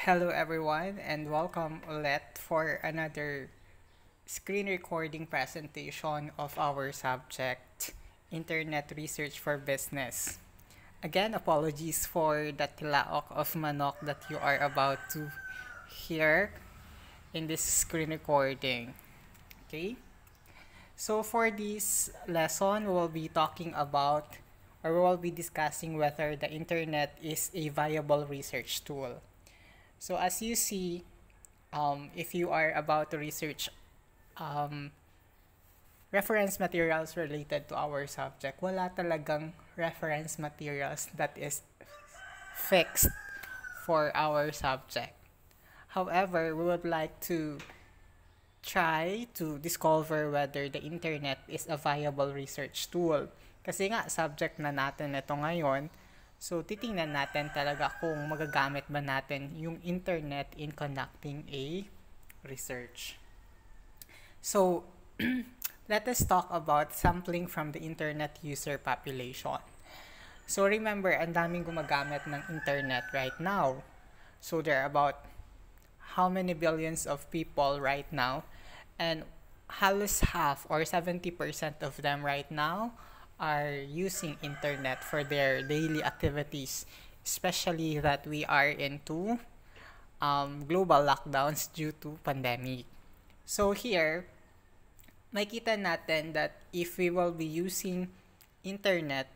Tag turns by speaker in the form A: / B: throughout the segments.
A: Hello everyone and welcome ulit for another screen recording presentation of our subject, Internet Research for Business. Again, apologies for the tilaok of manok that you are about to hear in this screen recording. Okay? So for this lesson, we will be talking about or we will be discussing whether the internet is a viable research tool. So as you see, if you are about to research um, reference materials related to our subject, wala talagang reference materials that is fixed for our subject. However, we would like to try to discover whether the internet is a viable research tool. Kasi nga, subject na natin ito ngayon. So, titingnan natin talaga kung magagamit ba natin yung internet in conducting a research. So, let us talk about sampling from the internet user population. So, remember, ang daming gumagamit ng internet right now. So, there are about how many billions of people right now, and halos half or 70% of them right now are using internet for their daily activities, especially that we are into global lockdowns due to pandemic. So here, makita natin that if we will be using internet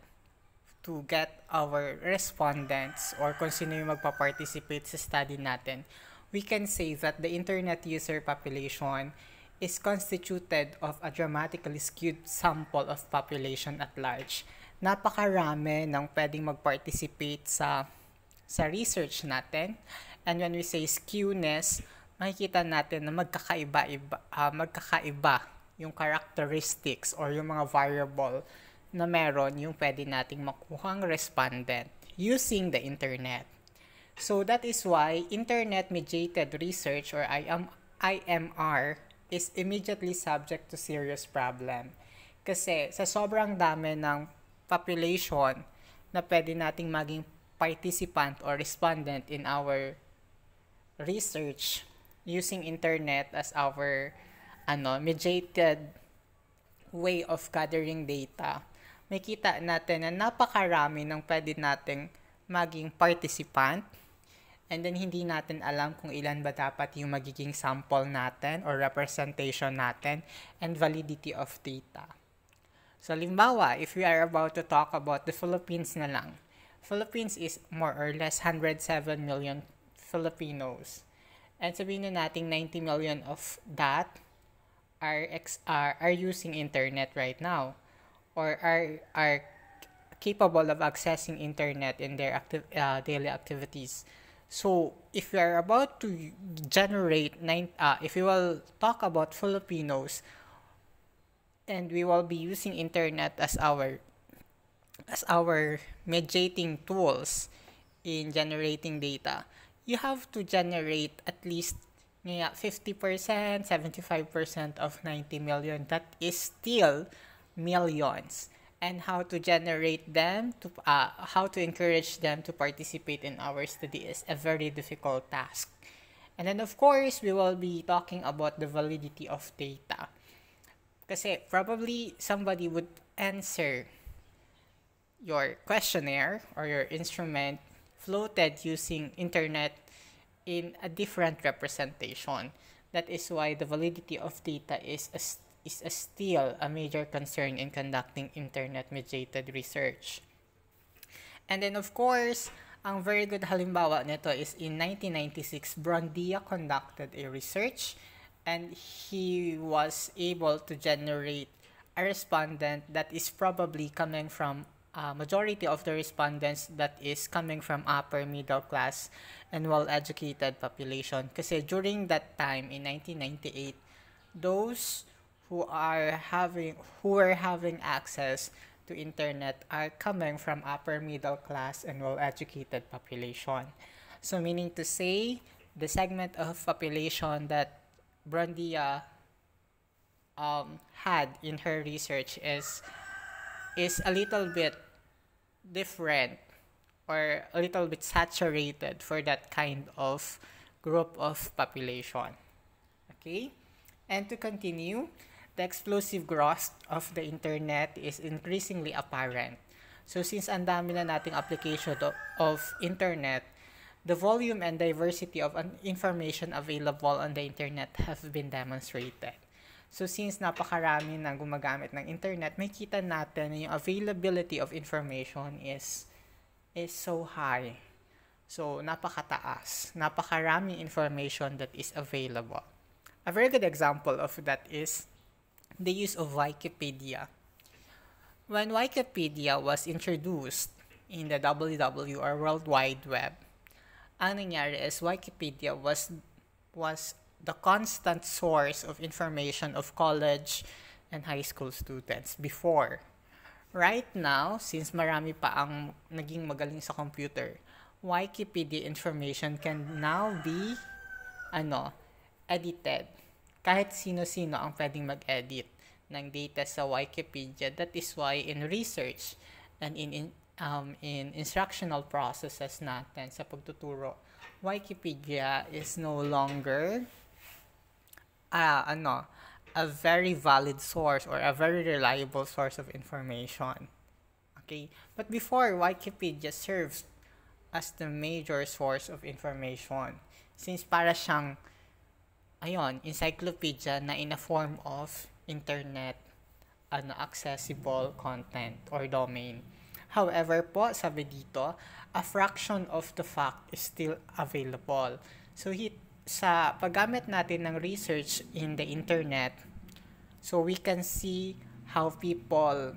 A: to get our respondents or kung sino yung magpa-participate sa study natin, we can say that the internet user population is constituted of a dramatically skewed sample of population at large. Napakarami ng pwedeng mag-participate sa research natin. And when we say skewness, makikita natin na magkakaiba yung characteristics or yung mga variable na meron yung pwede nating makuhang respondent using the internet. So that is why internet-mediated research or IMR is immediately subject to serious problem. Kasi sa sobrang dami ng population na pwede nating maging participant or respondent in our research using internet as our mediated way of gathering data, makita natin na napakarami ng pwede nating maging participant. And then, hindi natin alam kung ilan ba dapat yung magiging sample natin or representation natin and validity of data. So, limbawa, if we are about to talk about the Philippines na lang, Philippines is more or less 107 million Filipinos. And sabihin na natin 90 million of that are using internet right now or are capable of accessing internet in their daily activities. So, if we are about to generate, if we will talk about Filipinos, and we will be using internet as our mediating tools in generating data, you have to generate at least 50%, 75% of 90 million. That is still millions. And how to generate them, how to encourage them to participate in our study is a very difficult task. And then, of course, we will be talking about the validity of data. Kasi probably somebody would answer your questionnaire or your instrument floated using internet in a different representation. That is why the validity of data is still a major concern in conducting internet-mediated research. And then, of course, ang very good halimbawa nito is in 1996, Brondia conducted a research and he was able to generate a respondent that is probably coming from majority of the respondents that is coming from upper middle class and well-educated population. Kasi during that time, in 1998, those who were having access to internet are coming from upper middle class and well-educated population. So meaning to say, the segment of population that Brondia had in her research is a little bit different or a little bit saturated for that kind of group of population. Okay? And to continue, the explosive growth of the internet is increasingly apparent. So since ang dami na nating application of internet, the volume and diversity of information available on the internet have been demonstrated. So since napakarami na gumagamit ng internet, may kita natin na yung availability of information is so high. So napakataas. Napakaraming information that is available. A very good example of that is the use of Wikipedia. When Wikipedia was introduced in the WW or World Wide Web, ang nangyari is Wikipedia was the constant source of information of college and high school students before. Right now, since marami pa ang naging magaling sa computer, Wikipedia information can now be edited. Kahit sino-sino ang pwedeng mag-edit ng data sa Wikipedia. That is why in research and in instructional processes natin sa pagtuturo, Wikipedia is no longer a very valid source or a very reliable source of information. Okay? But before, Wikipedia serves as the major source of information since para siyang encyclopedia na in a form of internet accessible content or domain. However po, sabi dito, a fraction of the fact is still available. So sa paggamit natin ng research in the internet, so we can see how people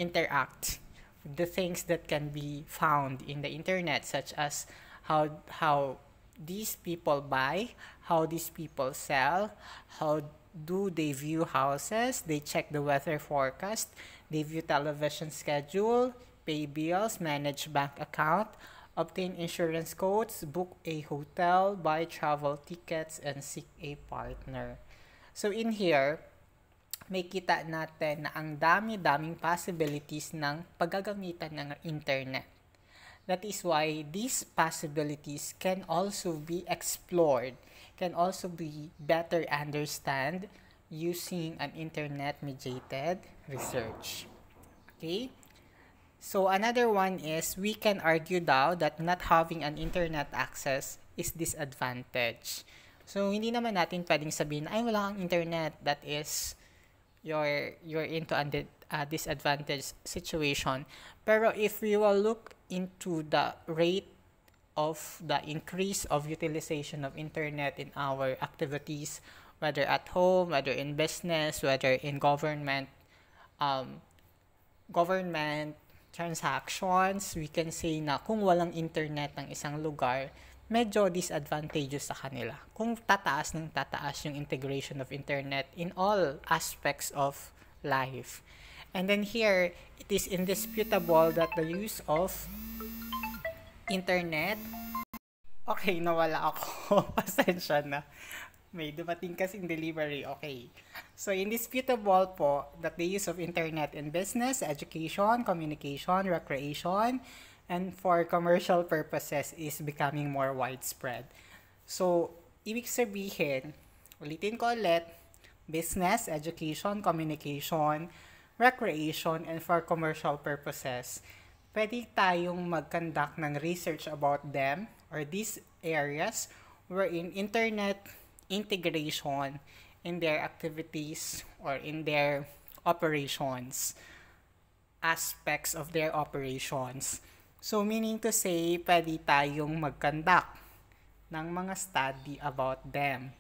A: interact with the things that can be found in the internet, such as how these people buy, how these people sell, how do they view houses, they check the weather forecast, they view television schedule, pay bills, manage bank account, obtain insurance quotes, book a hotel, buy travel tickets, and seek a partner. So in here, may kita natin na ang dami-daming possibilities ng paggagamitan ng internet. That is why these possibilities can also be explored, can also be better understood using an internet-mediated research. Okay? So another one is we can argue now that not having an internet access is disadvantage. So hindi naman natin pwedeng sabihin ay wala kang internet, that is you're into a disadvantaged situation. Pero if we will look into the rate of the increase of utilization of internet in our activities, whether at home, whether in business, whether in government transactions, we can say na kung walang internet ng isang lugar, medyo disadvantageous sa kanila. Kung tataas ng tataas yung integration of internet in all aspects of life. And then here, it is indisputable that the use of internet... Okay, nawala ako. Pasensya na. May dumating kasing delivery. Okay. So, indisputable po that the use of internet in business, education, communication, recreation, and for commercial purposes is becoming more widespread. So, ibig sabihin, ulitin ko ulit, business, education, communication, recreation, and for commercial purposes, pwede tayong mag-conduct ng research about them or these areas wherein internet integration in their activities or in their operations, aspects of their operations. So, meaning to say, pwede tayong mag-conduct ng mga study about them.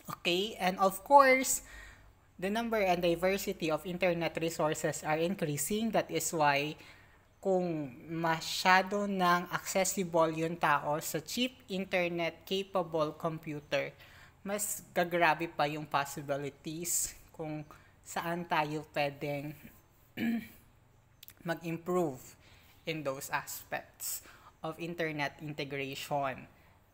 A: Okay? And of course, the number and diversity of internet resources are increasing. That is why, kung masyado ng accessible yung tao sa cheap internet-capable computer, mas gagrabe pa yung possibilities kung saan tayo pwedeng mag-improve in those aspects of internet integration.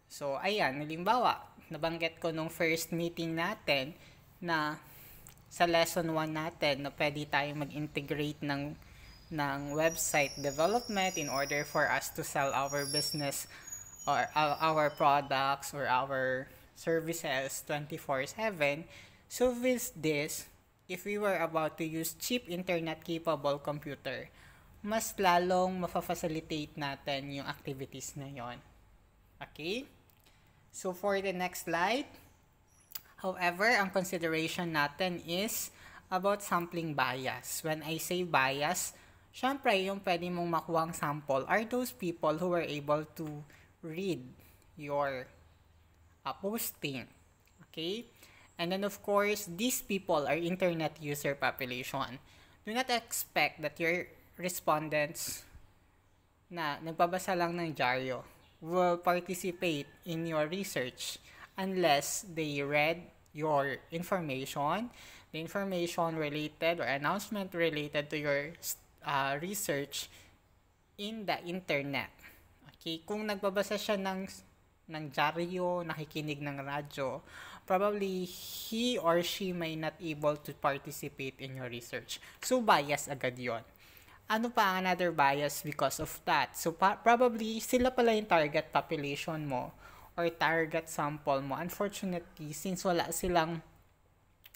A: So, ayan, halimbawa, nabanggit ko nung first meeting natin na sa lesson 1 natin na pwede tayong mag-integrate ng website development in order for us to sell our business or our products or our services 24/7. So with this, if we were about to use cheap internet-capable computer, mas lalong mapafacilitate natin yung activities na yon. Okay? So for the next slide, however, ang consideration natin is about sampling bias. When I say bias, syempre yung pwede mong makuhang sample are those people who were able to read your posting. Okay? And then of course, these people are internet user population. Do not expect that your respondents na nagbabasa lang ng dyaryo will participate in your research unless they read your information, the information related or announcement related to your research in the internet. Okay, kung nagbabasa siya ng dyaryo, nakikinig ng radyo, probably he or she may not able to participate in your research. So bias agad 'yon. Ano pa ang another bias because of that? So, probably, sila pala yung target population mo or target sample mo. Unfortunately, since wala silang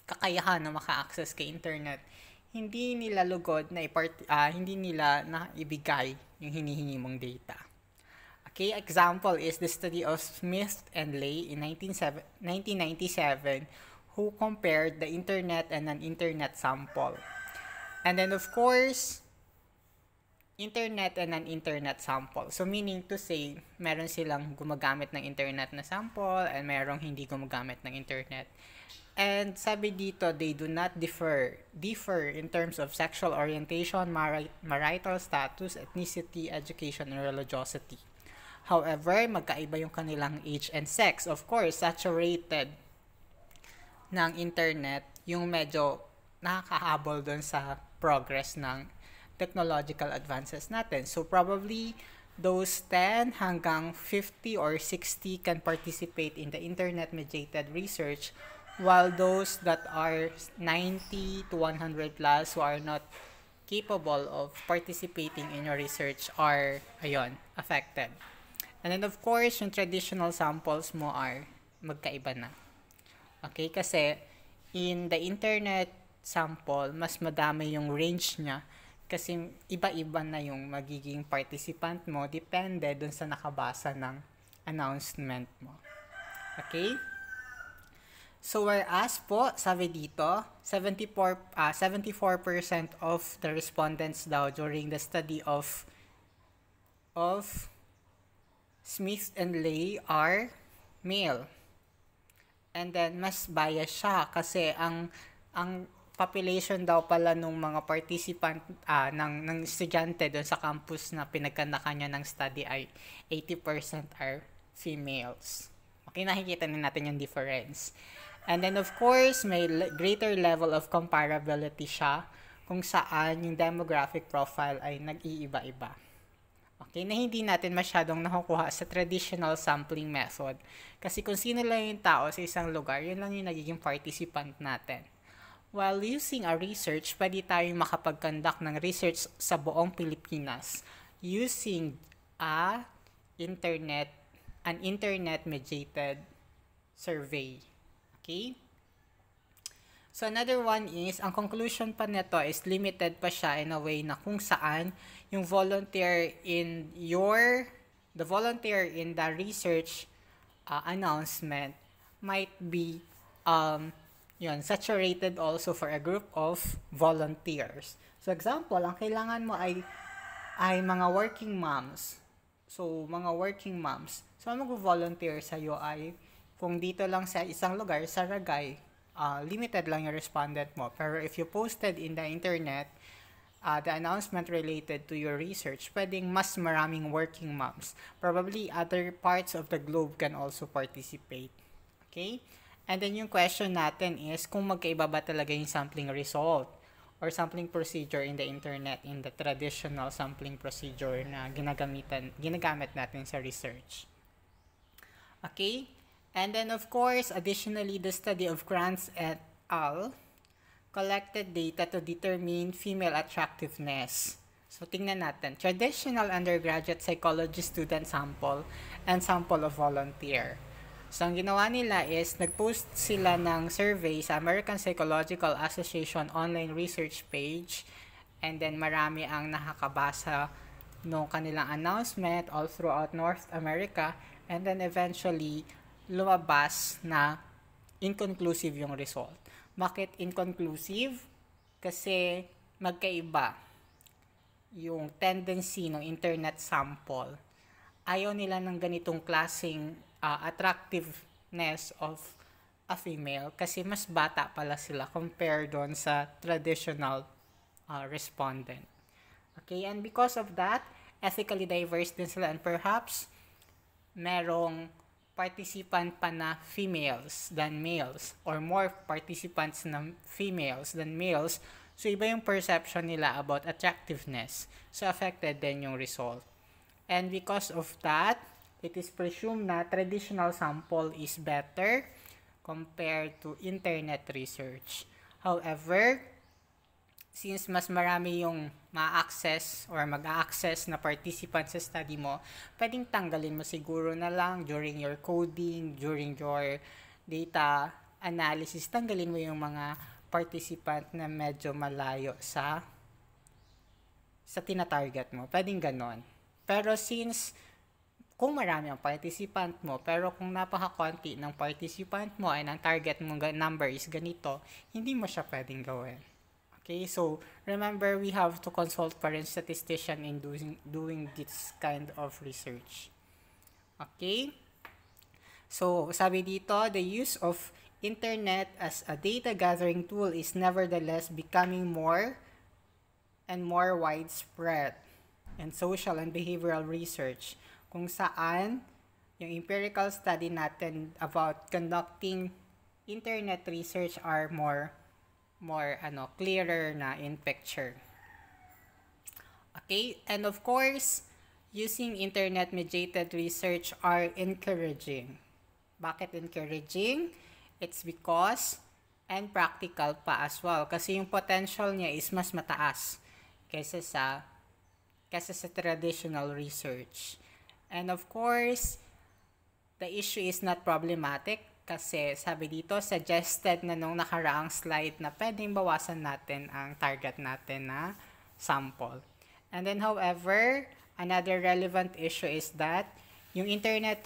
A: kakayahan na maka-access kay internet, hindi nila lugod na hindi nila na ibigay yung hinihingi mong data. Okay, example is the study of Smith and Lay in 1997 who compared the internet and an internet sample. And then, of course, internet and an internet sample. So, meaning to say, meron silang gumagamit ng internet na sample and merong hindi gumagamit ng internet. And sabi dito, they do not differ in terms of sexual orientation, marital status, ethnicity, education, and religiosity. However, magkaiba yung kanilang age and sex. Of course, saturated ng internet, yung medyo nakakahabol dun sa progress ng technological advances natin. So, probably, those 10 hanggang 50 or 60 can participate in the internet-mediated research, while those that are 90 to 100 plus who are not capable of participating in your research are, affected. And then, of course, yung traditional samples mo are magkaiba na. Okay? Kasi, in the internet sample, mas madami yung range niya kasi iba-iba na yung magiging participant mo depende dun sa nakabasa ng announcement mo. Okay? So, whereas po, sabi dito, 74% of the respondents daw during the study of Smith and Lay are male. And then, mas bias siya kasi ang population daw pala nung mga participant ng estudyante doon sa campus na pinagkanda-kanya ng study ay 80% are females. Okay, nakikita na natin yung difference. And then of course, may greater level of comparability siya kung saan yung demographic profile ay nag-iiba-iba. Okay, na hindi natin masyadong nakukuha sa traditional sampling method. Kasi kung sino lang yung tao sa isang lugar, yun lang yung nagiging participant natin. While using a research, pwede tayong makapag-conduct ng research sa buong Pilipinas using an internet-mediated survey. Okay? So, another one is, ang conclusion pa nito is limited pa siya in a way na kung saan yung volunteer in the research announcement might be saturated also for a group of volunteers. So, example, ang kailangan mo ay mga working moms. So, mga working moms. So, ang mag-volunteer sa'yo ay, kung dito lang sa isang lugar, sa Ragay, limited lang yung respondent mo. Pero if you posted in the internet, the announcement related to your research, pwedeng mas maraming working moms. Probably other parts of the globe can also participate. Okay? And then yung question natin is kung magkaiba ba talaga yung sampling result or sampling procedure in the internet in the traditional sampling procedure na ginagamit natin sa research. Okay? And then of course, additionally, the study of Grants et al. Collected data to determine female attractiveness. So, tingnan natin. Traditional undergraduate psychology student sample and sample of volunteer. So, ang ginawa nila is, nag-post sila ng survey sa American Psychological Association online research page. And then, marami ang nakakabasa nung kanilang announcement all throughout North America. And then, eventually, lumabas na inconclusive yung result. Bakit inconclusive? Kasi magkaiba yung tendency ng internet sample. Ayaw nila ng ganitong klaseng attractiveness of a female kasi mas bata pala sila compared doon sa traditional respondent. Okay, and because of that, ethically diverse din sila, and perhaps merong participant pa na females than males or more participants na females than males. So, iba yung perception nila about attractiveness. So, affected din yung result. And because of that, it is presumed na traditional sample is better compared to internet research. However, since mas marami yung ma-access or mag-access na participants sa study mo, pwedeng tanggalin mo siguro na lang during your coding, during your data analysis, tanggalin mo yung mga participant na medyo malayo sa tina-target mo. Pwedeng ganon. Pero since kung marami ang participant mo, pero kung napaka-konti ng participant mo and ang target mo number is ganito, hindi mo siya pwedeng gawin. Okay, so remember, we have to consult pa rin statistician in doing this kind of research. Okay? So, sabi dito, the use of internet as a data gathering tool is nevertheless becoming more and more widespread in social and behavioral research, kung saan yung empirical study natin about conducting internet research are more clearer na in picture. Okay, and of course, using internet-mediated research are encouraging. Bakit encouraging? It's because, and practical pa as well, kasi yung potential niya is mas mataas kaysa sa traditional research. And of course, the issue is not problematic kasi sabi dito, suggested na nung nakaraang slide na pwedeng bawasan natin ang target natin na sample. And then however, another relevant issue is that yung internet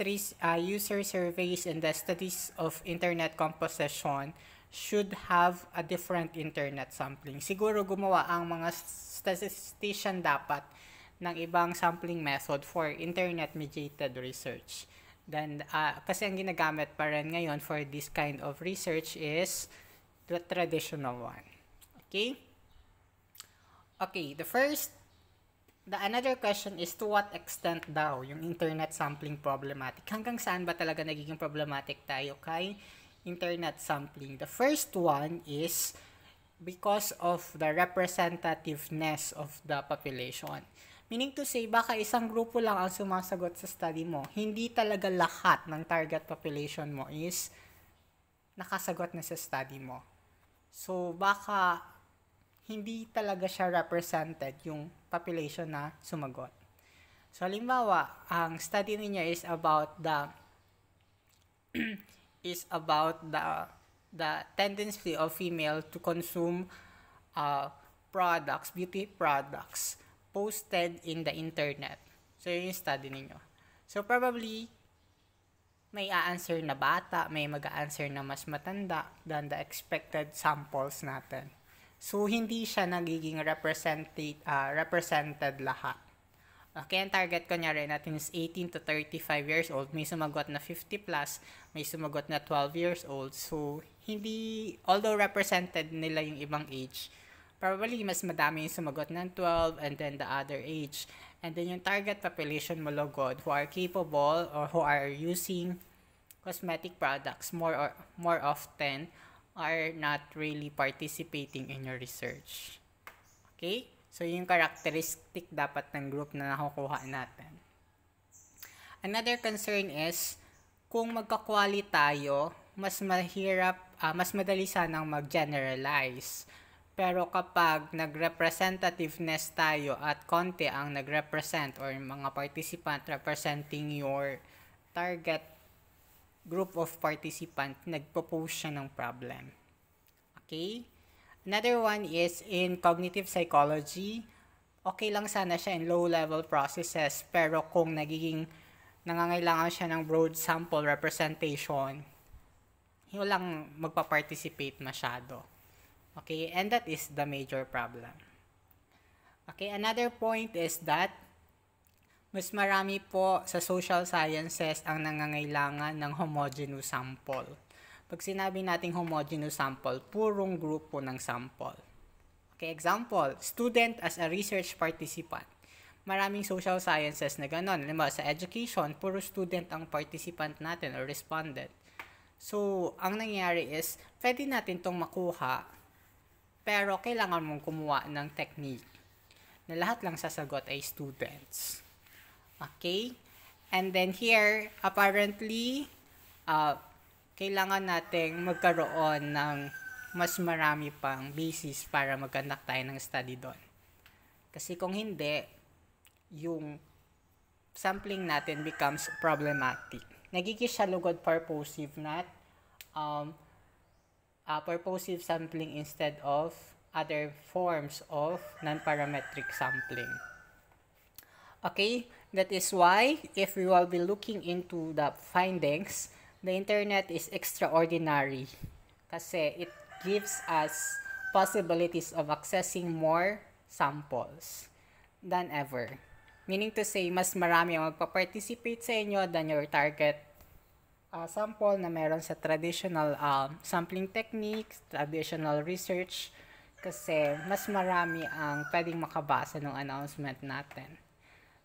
A: user surveys and the studies of internet composition should have a different internet sampling. Siguro gumawa ang mga statistician dapat ng ibang sampling method for internet-mediated research. Then, kasi ang ginagamit pa rin ngayon for this kind of research is the traditional one. Okay? Okay, another question is, to what extent daw yung internet sampling problematic? Hanggang saan ba talaga nagiging problematic tayo kay internet sampling? The first one is because of the representativeness of the population. Meaning to say, baka isang grupo lang ang sumasagot sa study mo. Hindi talaga lahat ng target population mo is nakasagot na sa study mo. So, baka hindi talaga siya represented yung population na sumagot. So, halimbawa, ang study niya is about the tendency of female to consume beauty products posted in the internet. So, yun yung study ninyo. So, probably, may a-answer na bata, may mag-a-answer na mas matanda than the expected samples natin. So, hindi siya nagiging represented lahat. Okay, ang target ko nyari natin is 18 to 35 years old. May sumagot na 50 plus, may sumagot na 12 years old. So, although represented nila yung ibang age, probably mas madami yung sumagot ng 12 and then the other age. And then yung target population mo logod who are capable or who are using cosmetic products more often are not really participating in your research. Okay? So, yung characteristic dapat ng group na nakukuha natin. Another concern is, kung magka-quali tayo, mas madali sanang mag-generalize. Pero kapag nag-representativeness tayo at konti ang nag-represent or mga participant representing your target group of participant, nagpo-pose siya ng problem. Okay? Another one is in cognitive psychology. Okay lang sana siya in low-level processes, pero kung nangangailangan siya ng broad sample representation, walang magpa-participate masyado. Okay? And that is the major problem. Okay? Another point is that mas marami po sa social sciences ang nangangailangan ng homogeneous sample. Pag sinabi nating homogeneous sample, purong grupo ng sample. Okay, example, student as a research participant. Maraming social sciences na ganon. Halimbawa, sa education, puro student ang participant natin or respondent. So, ang nangyayari is, pwede natin itong makuha, pero kailangan mong kumuha ng technique na lahat lang sasagot ay students. Okay? And then here, apparently, kailangan nating magkaroon ng mas marami pang basis para mag-conduct tayo ng study doon. Kasi kung hindi, yung sampling natin becomes problematic. Nagiging siya lugod purposive, not purposive sampling instead of other forms of non-parametric sampling. Okay, that is why if we will be looking into the findings, the internet is extraordinary kasi it gives us possibilities of accessing more samples than ever. Meaning to say, mas marami ang magpa-participate sa inyo than your target sample na meron sa traditional sampling techniques, traditional research, kasi mas marami ang pwedeng makabasa ng announcement natin.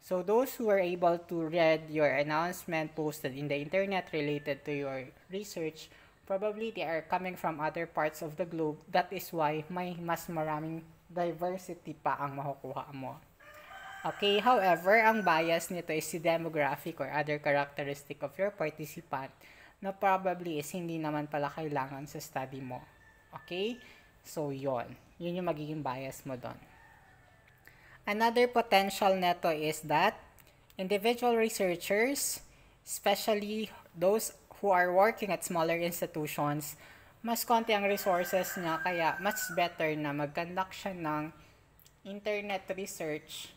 A: So those who are able to read your announcement posted in the internet related to your research, probably they are coming from other parts of the globe. That is why may mas maraming diversity pa ang makukuha mo. Okay, however, ang bias nito is si demographic or other characteristic of your participant na probably is hindi naman pala kailangan sa study mo. Okay? So, yun yung magiging bias mo doon. Another potential neto is that individual researchers, especially those who are working at smaller institutions, mas konti ang resources niya, kaya much better na mag-conduct siya ng internet research.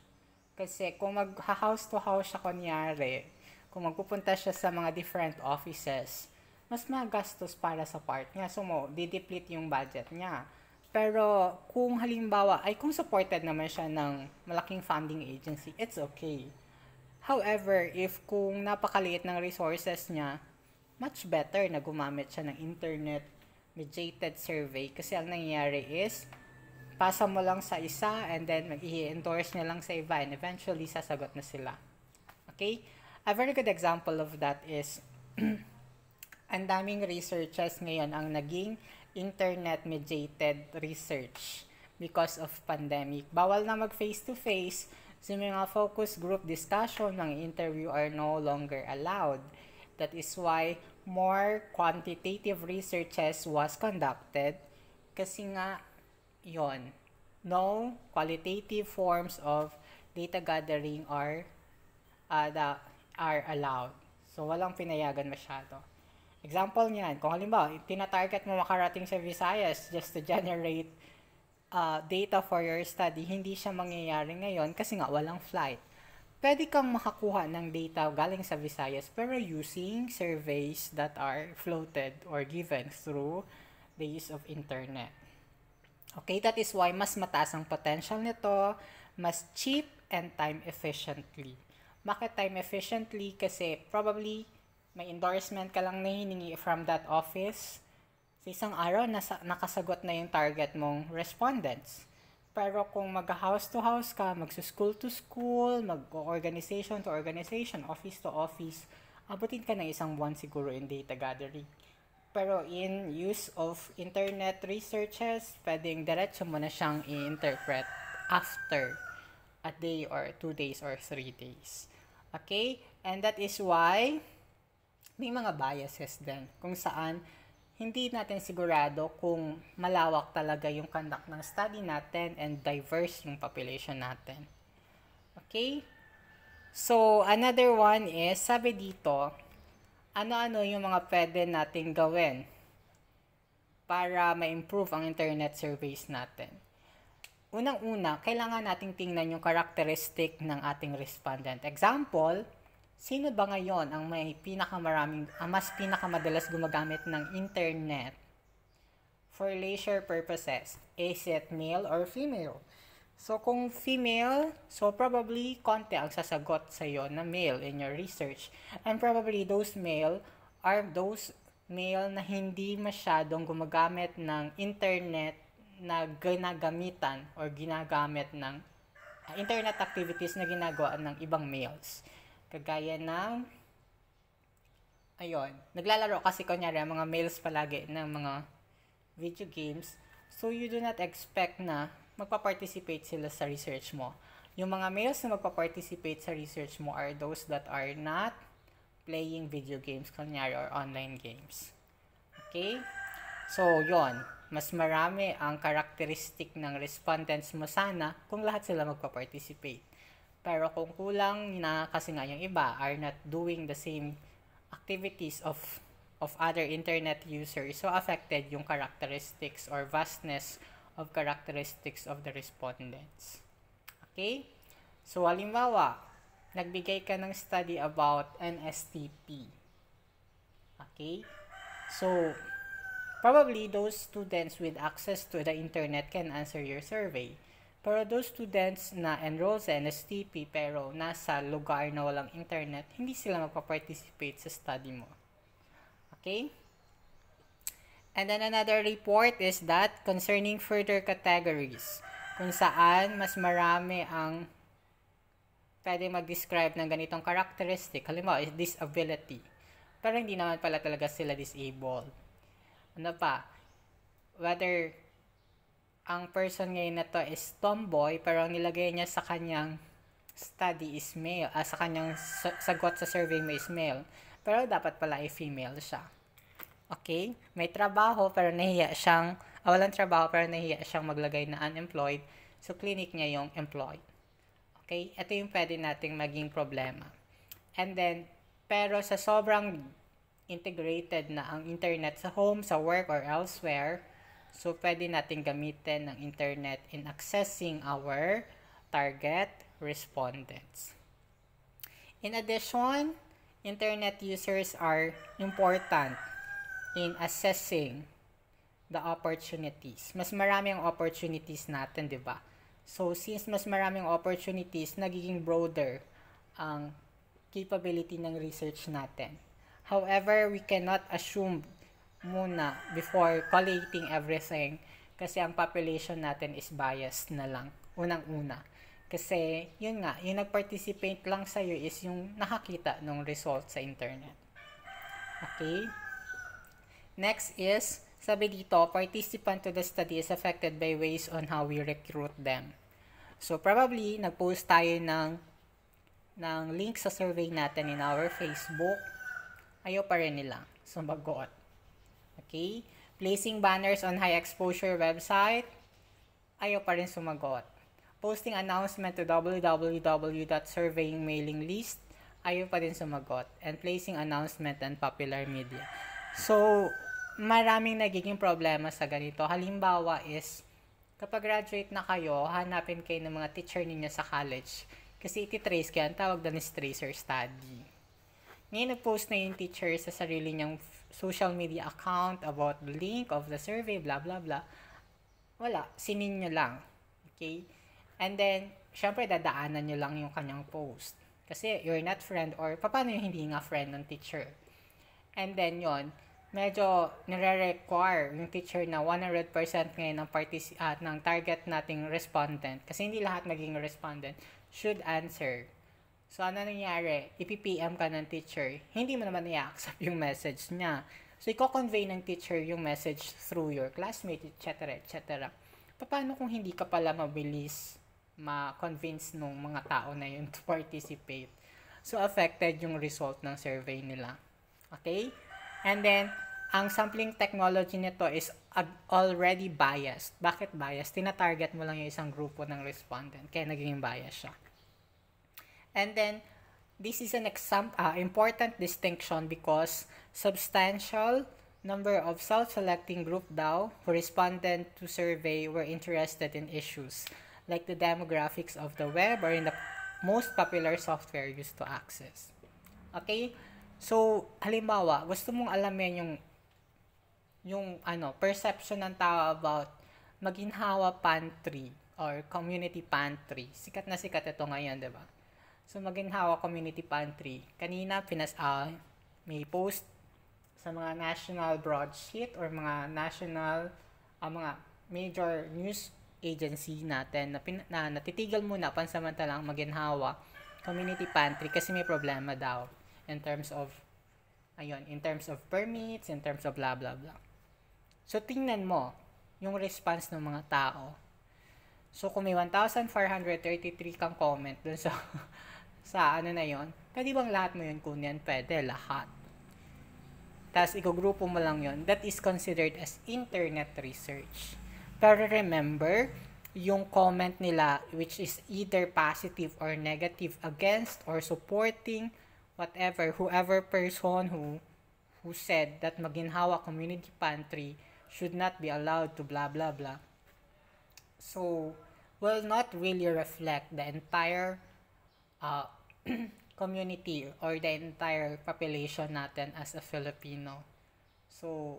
A: Kasi kung mag-house to house siya kunyari, kung magpupunta siya sa mga different offices, mas magastos para sa part niya. So, di-deplete yung budget niya. Pero kung halimbawa ay kung supported naman siya ng malaking funding agency, it's okay. However, if kung napakaliit ng resources niya, much better na gumamit siya ng internet mediated survey kasi ang nangyayari is pasa mo lang sa isa and then mag-i-endorse niya lang sa iba and eventually sasagot na sila. Okay? A very good example of that is ang daming researchers ngayon ang naging internet-mediated research because of pandemic. Bawal na mag face-to-face, so mga focus group discussion, mga interview are no longer allowed. That is why more quantitative researches was conducted kasi nga yon, no qualitative forms of data gathering are allowed. So walang pinayagan masyado. Example niyan, kung halimbawa, tina-target mo makarating sa Visayas just to generate data for your study, hindi siya mangyayari ngayon kasi nga walang flight. Pwede kang makakuha ng data galing sa Visayas pero using surveys that are floated or given through the use of internet. Okay, that is why mas mataas ang potential nito, mas cheap and time efficiently. Bakit time efficiently? Kasi probably may endorsement ka lang na hiningi from that office. Sa isang araw, nakasagot na yung target mong respondents. Pero kung mag-house to house ka, mag-school to school, mag-organization to organization, office to office, abutin ka ng isang buwan siguro in data gathering. Pero in use of internet researches, pwedeng diretso mo na siyang i-interpret after a day or 2 days or 3 days. Okay? And that is why may mga biases din kung saan hindi natin sigurado kung malawak talaga yung conduct ng study natin and diverse yung population natin. Okay? So, another one is, sabi dito, ano-ano yung mga pwede nating gawin para ma-improve ang internet surveys natin. Unang-una, kailangan nating tingnan yung characteristic ng ating respondent. Example, sino ba ngayon ang mas pinakamadalas gumagamit ng internet for leisure purposes? Is it male or female? So, kung female, so probably konti ang sasagot sa'yo na male in your research. And probably those male are those male na hindi masyadong gumagamit ng internet na ginagamitan or ginagamit ng internet activities na ginagawa ng ibang males. Kagaya ng, naglalaro kasi kunyari mga males palagi ng mga video games. So, you do not expect na magpa-participate sila sa research mo. Yung mga males na magpa-participate sa research mo are those that are not playing video games, kunyari, or online games. Okay? So, yon. Mas marami ang characteristic ng respondents mo sana kung lahat sila magpa-participate. Pero kung kulang na kasi nga yung iba are not doing the same activities of other internet users, so affected yung characteristics or vastness of characteristics of the respondents. Okay? So, halimbawa, nagbigay ka ng study about NSTP. Okay? So, probably those students with access to the internet can answer your survey. Pero those students na enroll sa NSTP pero nasa lugar na walang internet, hindi sila magpa-participate sa study mo. Okay? And then another report is that concerning further categories, kung saan mas marami ang pwede mag-describe ng ganitong characteristic. Halimbawa, is disability. Pero hindi naman pala talaga sila disabled. Ano pa? Whether ang person ngayon na to is tomboy, pero ang nilagay niya sa kanyang study is male, sa kanyang sagot sa survey mo is male. Pero dapat pala ay female siya. Okay? May trabaho, pero walang trabaho, pero nahiya siyang maglagay na unemployed. So, clinic niya yung employed. Okay? Ito yung pwede nating maging problema. And then, pero sa sobrang integrated na ang internet sa home, sa work, or elsewhere, so pwede natin gamitin ng internet in accessing our target respondents. In addition, internet users are important in assessing the opportunities. Mas marami ang opportunities natin, di ba? So, since mas maraming opportunities, nagiging broader ang capability ng research natin. However, we cannot assume muna before collating everything kasi ang population natin is biased na lang, unang-una. Kasi, yun nga, yung nag-participate lang sa'yo is yung nakakita ng result sa internet. Okay? Next is, sabi dito, participant to the study is affected by ways on how we recruit them. So, probably, nag-post tayo ng link sa survey natin in our Facebook. Ayaw pa rin nila sumagot. Okay? Placing banners on high exposure website. Ayaw pa rin sumagot. Posting announcement to www.surveying mailing list. Ayaw pa rin sumagot. And placing announcement on popular media. So, maraming nagiging problema sa ganito. Halimbawa is, kapag graduate na kayo, hanapin kayo ng mga teacher ninyo sa college. Kasi iti-trace kayo, ang tawag doon is tracer study. Ngayon, nag-post na yung teacher sa sarili niyang social media account about the link of the survey, blah, blah, blah. Wala, sinin nyo lang. Okay? And then, syempre, dadaanan nyo lang yung kanyang post. Kasi you're not friend or paano yung hindi nga friend ng teacher. And then, yon medyo nire-require yung teacher na 100% ngayon ng target nating respondent. Kasi hindi lahat maging respondent should answer. So, ano nangyari? Ipi-PM ka ng teacher. Hindi mo naman i-accept yung message niya. So, i-convey ng teacher yung message through your classmate, etc., etc. Paano kung hindi ka pala mabilis ma-convince nung mga tao na yun to participate? So, affected yung result ng survey nila. Okay? And then, ang sampling technology nito is already biased. Bakit biased? Tina-target mo lang yung isang grupo ng respondent, kaya naging biased siya. And then, this is an important distinction because substantial number of self-selecting group daw who responded to survey were interested in issues like the demographics of the web or in the most popular software used to access. Okay? So, halimbawa, gusto mong alamin yung perception ng tao about maginhawa pantry or community pantry. Sikat na sikat ito ngayon, 'di ba? So, maginhawa community pantry. Kanina may post sa mga national broadsheet or mga national mga major news agency natin na natitigal muna pansamantalang maginhawa community pantry kasi may problema daw in terms of permits, in terms of blah blah blah. So, tingnan mo yung response ng mga tao. So, kung may 1,433 kang comment dun sa na yon, pwede bang lahat mo yun kunin? Pwede, lahat. Tapos, igugrupo mo lang yon. That is considered as internet research. Pero remember, yung comment nila, which is either positive or negative against or supporting whoever person who said that maginhawa community pantry should not be allowed to blah blah blah. So, will not really reflect the entire community or the entire population natin as a Filipino. So,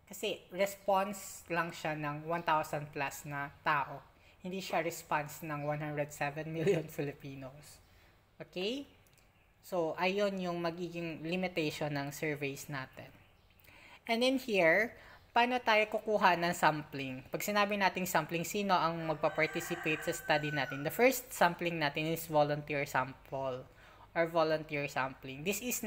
A: kasi response lang siya ng 1,000 plus na tao. Hindi siya response ng 107 million Filipinos. Okay? So, ayun yung magiging limitation ng surveys natin. And then here, paano tayo kukuha ng sampling? Pag sinabi nating sampling, sino ang magpa-participate sa study natin? The first sampling natin is volunteer sample or volunteer sampling. This is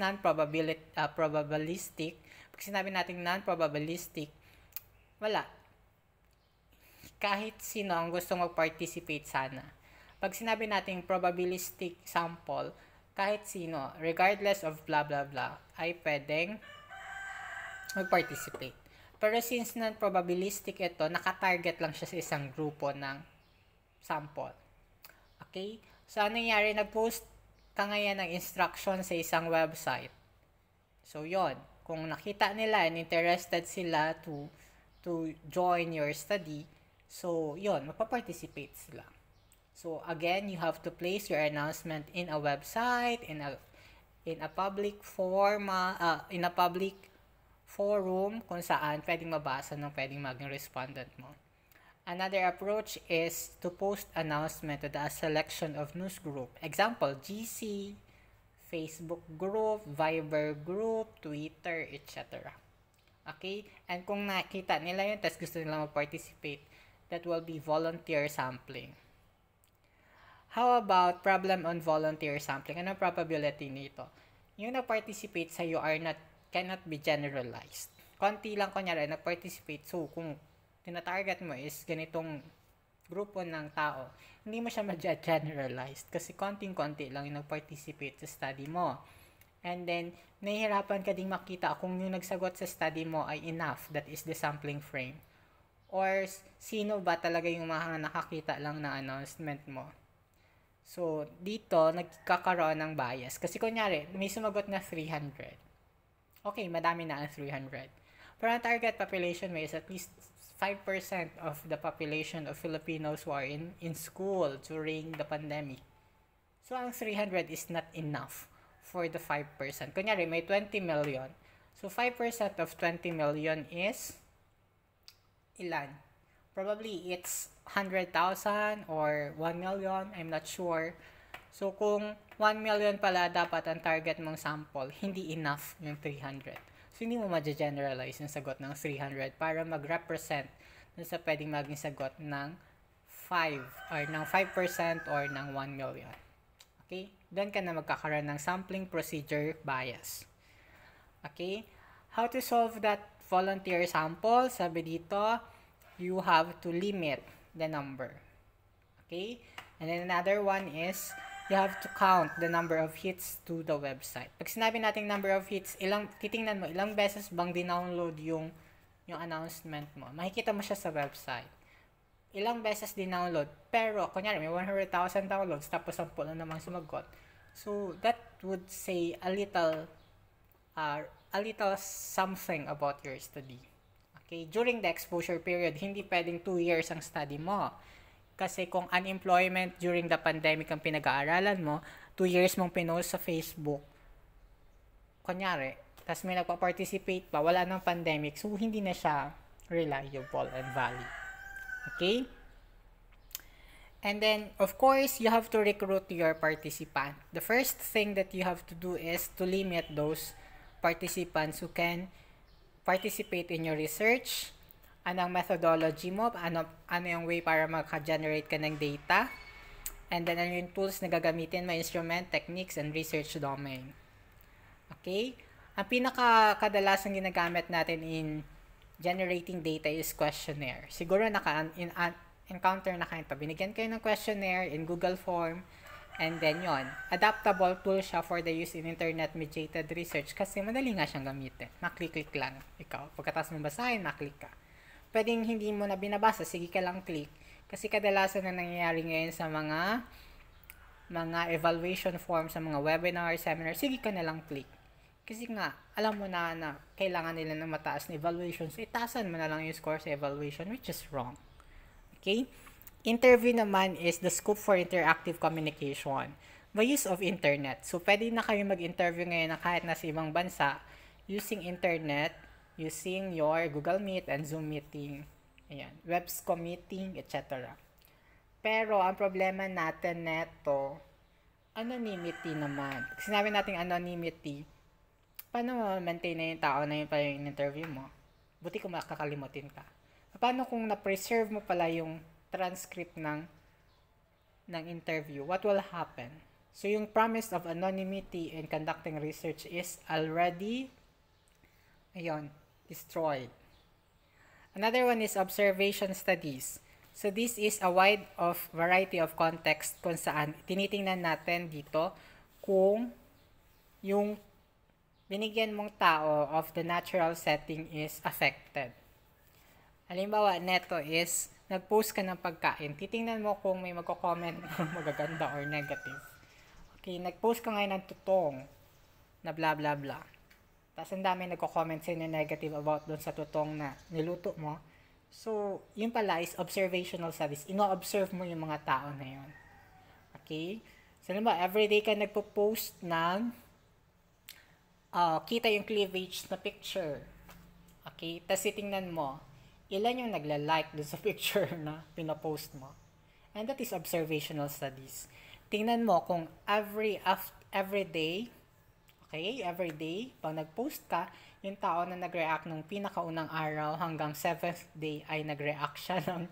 A: probabilistic. Pag sinabi nating non-probabilistic, wala. Kahit sino ang gusto mag-participate sana. Pag sinabi nating probabilistic sample, kahit sino, regardless of blah blah blah, ay pwedeng mag-participate. Pero since non-probabilistic ito, nakatarget lang siya sa isang grupo ng sample. Okay? So, ano nangyari? Nag-post ka ngayon ng instruction sa isang website. So, yon. Kung nakita nila and interested sila to join your study, so, yon, mapaparticipate sila. So, again, you have to place your announcement in a website, in a public forum kung saan pwedeng mabasa ng pwedeng maging respondent mo. Another approach is to post announcement to the selection of news group. Example, GC, Facebook group, Viber group, Twitter, etc. Okay? And kung nakita nila yun, tapos gusto nila mag-participate, that will be volunteer sampling. How about problem on volunteer sampling? Ano probability nito? Yung nag-participate sa'yo cannot be generalized. Konti lang kunyari nag-participate. So, kung tinatarget mo is ganitong grupo ng tao, hindi mo siya ma-generalized kasi konting-konti lang yung nag-participate sa study mo. And then, nahihirapan ka ding makita kung yung nagsagot sa study mo ay enough, that is the sampling frame. Or, sino ba talaga yung mga nakakita lang ng announcement mo. So, dito, nagkakaroon ng bias. Kasi kunyari, may sumagot na 300. Okay, madami na ang 300. Pero ang target population mo is at least 5% of the population of Filipinos who are in school during the pandemic. So, ang 300 is not enough for the 5%. Kunyari, may 20 million. So, 5% of 20 million is ilan? Probably it's 100,000 or 1 million. I'm not sure. So, kung 1 million pala dapat ang target mong sample, hindi enough yung 300. So, hindi mo ma-generalize yung sagot ng 300 para mag-represent dun sa pwedeng maging sagot ng 5 or ng 5% or ng 1 million. Okay? Doon ka na magkakaroon ng sampling procedure bias. Okay? How to solve that volunteer sample? Sabi dito, you have to limit the number. Okay? And then another one is you have to count the number of hits to the website. Pag sinabi natin number of hits, titingnan mo, ilang beses bang dinownload yung announcement mo. Makikita mo siya sa website. Ilang beses dinownload. Pero, kunyari, may 100,000 downloads, tapos 10 na namang sumagot. So, that would say a little something about your study. Okay? During the exposure period, hindi pwedeng 2 years ang study mo. Kasi kung unemployment during the pandemic ang pinag-aaralan mo, 2 years mong pinost sa Facebook, kunyari, tas may nagpa-participate pa, wala nang pandemic, so hindi na siya reliable and valid. Okay? And then, of course, you have to recruit your participant. The first thing that you have to do is to limit those participants who can participate in your research. Anong methodology mo? Ano yung way para maka-generate ka ng data? And then, ano yung tools na gagamitin mo, instrument, techniques, and research domain. Okay? Ang pinaka-kadalasang ginagamit natin in generating data is questionnaire. Siguro encounter na kayo ito. Binigyan kayo ng questionnaire in Google Form, and then yon, adaptable tool siya for the use in internet-mediated research kasi madali nga siyang gamitin. Maklik-click lang. Ikaw, pagkatapos mong basahin, maklik ka. Pwedeng hindi mo na binabasa, sige ka lang click. Kasi kadalasan na nangyayari ngayon sa mga evaluation forms, sa mga webinar, seminar, sige ka na lang click. Kasi nga, alam mo na kailangan nila ng mataas na evaluation. So, itasan mo na lang yung score sa evaluation, which is wrong. Okay? Interview naman is the scope for interactive communication. The use of internet. So, pwede na kayo mag-interview ngayon na kahit nasa ibang bansa using internet, using your Google Meet and Zoom meeting, ayan, Webscom meeting, etc. Pero, ang problema natin neto, anonymity naman. Pag sinabi natin anonymity, paano mo maintain na yung tao na yun pa yung interview mo? Buti kung makakalimutin ka. Paano kung na-preserve mo pala yung transcript ng interview? What will happen? So, yung promise of anonymity in conducting research is already, destroyed. Another one is observation studies. So, this is a wide variety of context kung saan tinitingnan natin dito kung yung binigyan mong tao of the natural setting is affected. Halimbawa, neto is, nag-post ka ng pagkain. Titingnan mo kung may magko-comment na magaganda or negative. Okay, nag-post ka ngayon ng tutong na blah blah blah. Tapos ang dami nagko-comment sa'yo na negative about dun sa tutong na niluto mo. So, yun pala is observational studies. Ino-observe mo yung mga tao na yun. Okay? So, halimbawa, everyday ka nagpo-post ng kita yung cleavage na picture. Okay? Tapos titingnan mo, ilan yung nagla-like dun sa picture na pinapost mo. And that is observational studies. Tingnan mo kung every day, pag nag-post ka, yung tao na nag-react nung pinakaunang araw hanggang 7th day ay nag-react siya ng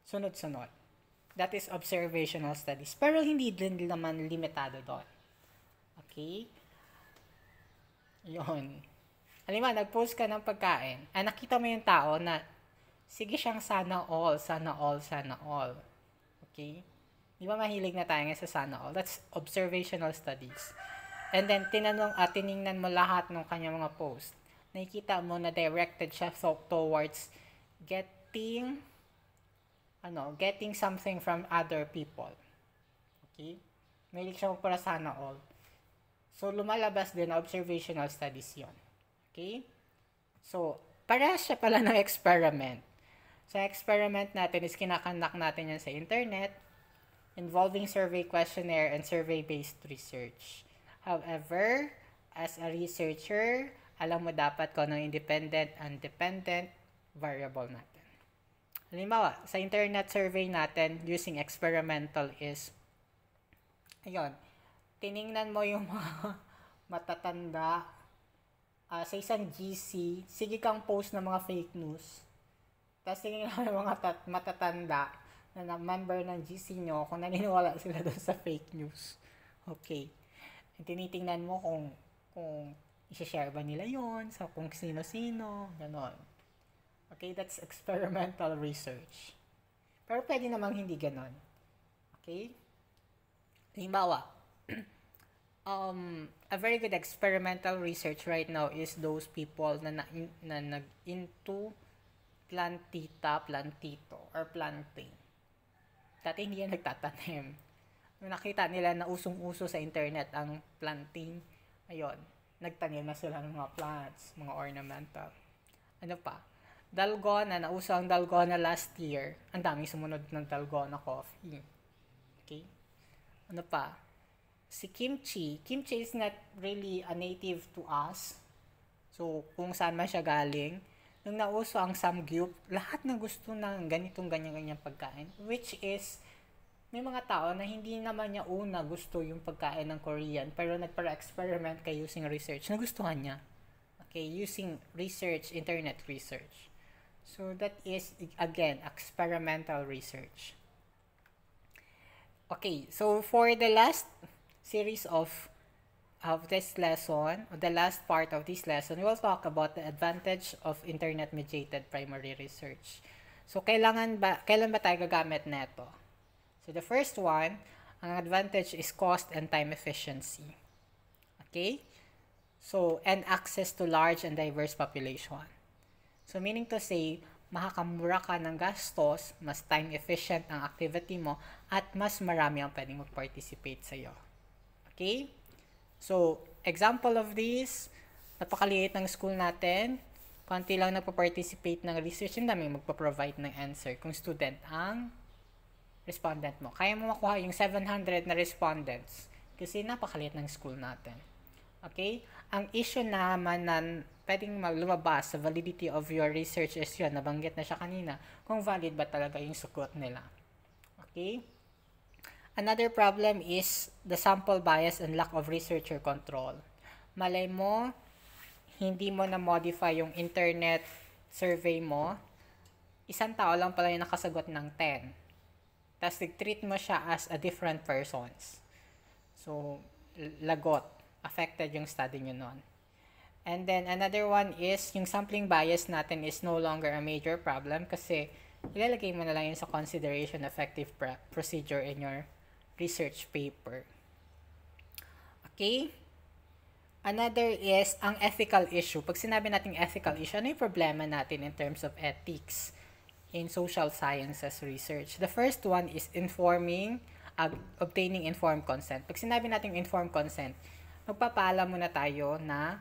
A: sunod-sunod. That is observational studies. Pero hindi din naman limitado doon. Okay? Yun. Halimbawa, nag-post ka ng pagkain. Nakita mo yung tao na sige siyang sana all. Okay? Di ba mahilig na tayo sa sana all? That's observational studies. And then, tiningnan mo lahat ng kanyang mga post. Nakikita mo na directed siya towards getting something from other people. Okay? Mahilig siya para sana all. So, lumalabas din na observational studies yon. Okay? So, parehas siya pala ng experiment. Sa experiment natin is kinakandak natin yan sa internet involving survey questionnaire and survey-based research. However, as a researcher, alam mo dapat kung anong independent and dependent variable natin. Halimbawa, sa internet survey natin using experimental is, tiningnan mo yung mga matatanda sa isang GC, sige kang post ng mga fake news. Tapos tingnan mo yung mga matatanda na member ng GC nyo kung naniniwala sila doon sa fake news. Okay. Tinitingnan mo kung i-share ba nila yon sa kung sino-sino, ganon. Okay, that's experimental research. Pero pwede namang hindi ganon. Okay? Halimbawa, a very good experimental research right now is those people na nag into plantito, or planting. Dati hindi yan nagtatanim. Nung nakita nila na usong-uso sa internet ang planting, ayun, nagtanim na sila ng mga plants, mga ornamental. Ano pa? Dalgona, nauso ang dalgona last year. Ang daming sumunod ng dalgona coffee. Okay? Ano pa? Si kimchi. Kimchi is not really a native to us. So, kung saan man siya galing. Nung nauso ang samgyup, lahat na gusto ng ganitong ganyan-ganyan pagkain. Which is, may mga tao na hindi naman niya una gusto yung pagkain ng Korean, pero nagpara-experiment kay using research. Nagustuhan niya. Okay, using research, internet research. So, that is, again, experimental research. Okay, so for the last series of this lesson, or the last part of this lesson, we will talk about the advantage of internet-mediated primary research. So, kailan ba tayo gagamit neto? So, the first one, ang advantage is cost and time efficiency. Okay? So, and access to large and diverse population. So, meaning to say, makakamura ka ng gastos, mas time efficient ang activity mo, at mas marami ang pwedeng mag-participate sa'yo. Okay? So, example of this, napakaliit ng school natin, konti lang nagpa-participate ng research, yung dami magpa-provide ng answer kung student ang respondent mo. Kaya mo makuha yung 700 na respondents kasi napakaliit ng school natin. Okay? Ang issue naman na pwedeng lumabas sa validity of your research is yun, nabanggit na siya kanina, kung valid ba talaga yung sugot nila. Okay? Another problem is the sample bias and lack of researcher control. Malay mo, hindi mo na-modify yung internet survey mo, isang tao lang pala yung nakasagot ng 10. Tapos nag-treat mo siya as a different persons. So, lagot. Affected yung study nyo nun. And then, another one is, yung sampling bias natin is no longer a major problem kasi ilalagay mo na lang yun sa consideration effective procedure in your research paper. Okay? Another is ang ethical issue. Pag sinabi natin ethical issue, ano yung problema natin in terms of ethics in social sciences research? The first one is obtaining informed consent. Pag sinabi natin informed consent, magpapaalam muna tayo na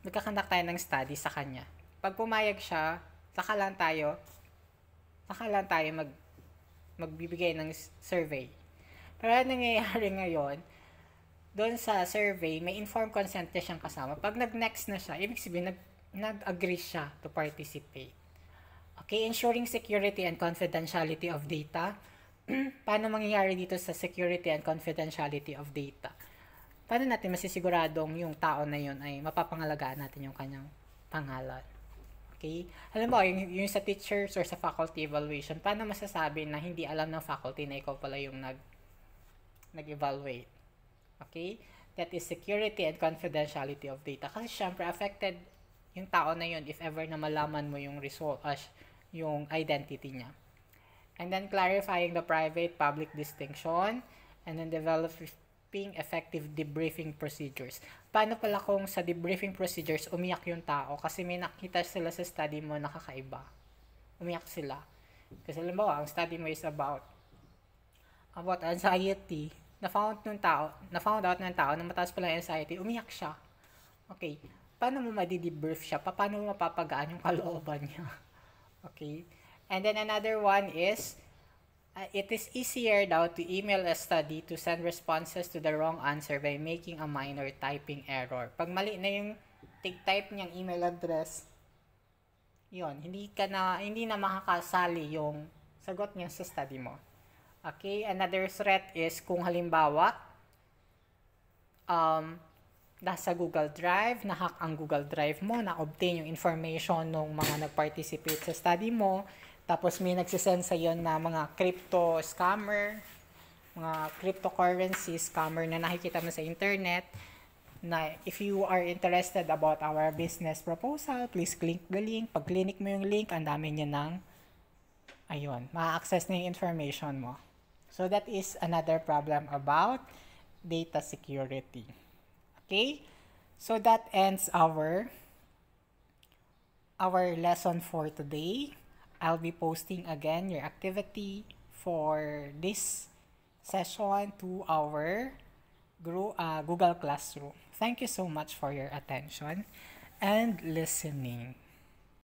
A: magkakandak tayo ng study sa kanya. Pag pumayag siya, saka lang tayo magbibigay ng survey. Pero ano nangyayari ngayon, doon sa survey, may informed consent na siyang kasama. Pag nag-next na siya, ibig sabihin, nag-agree siya to participate. Okay, ensuring security and confidentiality of data. Paano mangyayari dito sa security and confidentiality of data? Paano natin masisiguradong yung tao na yun ay mapapangalagaan natin yung kanyang pangalan? Okay? Alam mo, yung sa teachers or sa faculty evaluation, paano masasabi na hindi alam ng faculty na ikaw pala yung nag-evaluate? Okay? That is security and confidentiality of data. Kasi syempre, affected yung tao na yun if ever na malaman mo yung result, yung identity niya. And then clarifying the private-public distinction, and then developing effective debriefing procedures. Paano pala kung sa debriefing procedures umiyak yung tao kasi may nakita sila sa study mo nakakaiba? Umiyak sila. Kasi alam mo, ang study mo is about anxiety. Na-found out ng tao na mataas pala yung anxiety, umiyak siya. Okay. Paano mo madi-debrief siya? Paano mo mapapagaan yung kalooban niya? Okay. And then another one is it is easier daw to email a study to send responses to the wrong answer by making a minor typing error. Pag mali na yung type niyang email address, yun, hindi na makakasali yung sagot niya sa study mo. Okay, another threat is kung halimbawa, nasa Google Drive, na-hack ang Google Drive mo, na-obtain yung information ng mga nag-participate sa study mo, tapos may nagsisend sa iyo na mga crypto scammer, mga cryptocurrency scammer na nakikita mo sa internet, na if you are interested about our business proposal, please click the link. Pag click mo yung link, ang dami niya ng, ma-access na yung information mo. So that is another problem about data security. Okay? So that ends our lesson for today. I'll be posting again your activity for this session to our Google Classroom. Thank you so much for your attention and listening.